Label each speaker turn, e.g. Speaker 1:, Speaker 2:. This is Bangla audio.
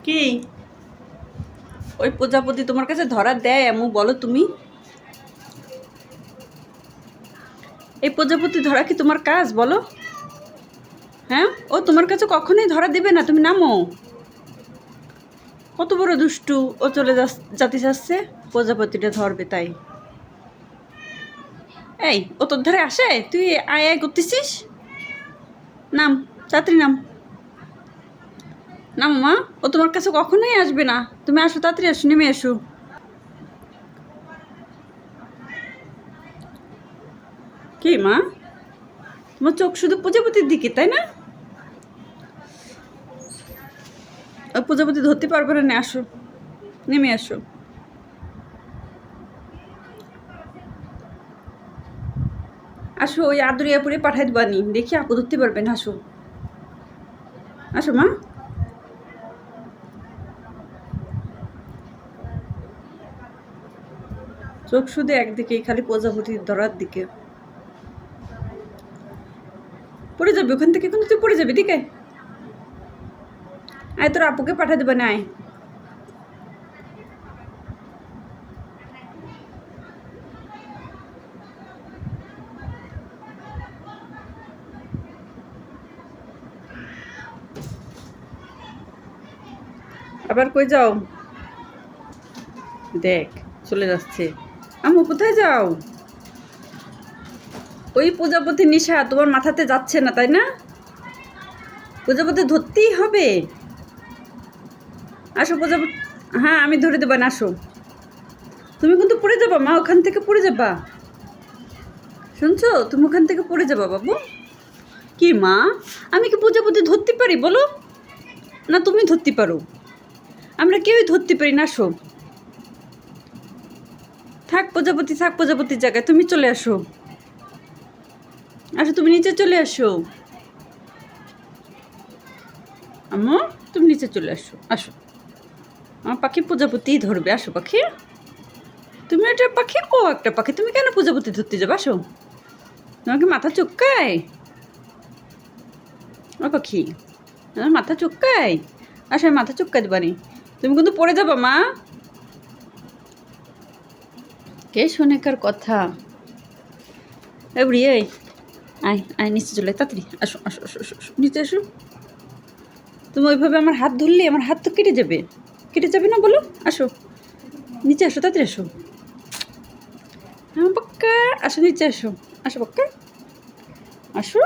Speaker 1: কি ওই প্রজাপতি তোমার কাছে ধরা দেয় এমন বলো তুমি? এই প্রজাপতি ধরা কি তোমার কাজ বলো? হ্যাঁ, ও তোমার কাছে কখনোই ধরা দেবে না, তুমি নামো। কত বড় দুষ্টু, ও চলে যেতে চাচ্ছে প্রজাপতিটা ধরবে তাই। এই, ও তোর ধারে আসে, তুই আয় আয় করতেছিস? নাম, তাড়াতাড়ি নাম। নাম মা, ও তোমার কাছে কখনোই আসবে না, তুমি আসো, তাড়াতাড়ি আসো, নেমে এসো। কি মা, তোমার চোখ শুধু প্রজাপতির দিকে, তাই না? ওই প্রজাপতি ধরতে পারবে না, আসো, নেমে আসো। আসো, ওই আদরিয়াপুরে পাঠাই দিবানি, দেখি আপু ধরতে পারবেন, আসো আসো মা। চোখ শুধু একদিকে, খালি প্রজাপতির ধরার দিকে। পড়ে যাবে ওখান থেকে, কিন্তু তুই পড়ে যাবি, দিকে আয়, তোর আপুকে পাঠা দেবে না, আয়। আবার কই যাও? দেখ, চলে যাচ্ছে। আম্মু কোথায় যাও? ওই প্রজাপতি নিশা তোমার মাথাতে যাচ্ছে না, তাই না? প্রজাপতি ধরতেই হবে। আসো প্রজাপতি, হ্যাঁ আমি ধরে দেবা না, আসো। তুমি কিন্তু পড়ে যাবা মা, ওখান থেকে পড়ে যাবা, শুনছো? তুমি ওখান থেকে পড়ে যাবা বাবু। কি মা, আমি কি প্রজাপতি ধরতে পারি বলো? না তুমি ধরতে পারো, আমরা কেউই ধরতে পারি না, আসো। থাক প্রজাপতি, থাক প্রজাপতির জায়গায়, তুমি চলে আসো। আসো, তুমি নিচে চলে আসো। আম্মু, তুমি নিচে চলে আসো, আসো। আমার পাখি প্রজাপতিই ধরবে, আসো পাখি। তুমি একটা পাখি, ও একটা পাখি, তুমি কেন প্রজাপতি ধরতে যাবে? আসো। তোমাকে মাথা চুক্কায়? ও পাখি, আমার মাথা চুক্কায়? আসো, আমি মাথা চুক্কা দিবানি, তুমি কিন্তু পড়ে যাবা মা। কে শোনে কার কথা? এবড়ি, এই আয় আয়, নিচে চলে তাড়াতাড়ি, আসো আসো আসো আসো, নিচে আসো। তুমি ওইভাবে আমার হাত ধরলে আমার হাত তো কেটে যাবে, কেটে যাবে না বলো? আসো, নিচে আসো, তাড়াতাড়ি আসো। হ্যাঁ পাক্কা, আসো নিচে আসো, আসো পাক্কা, আসো।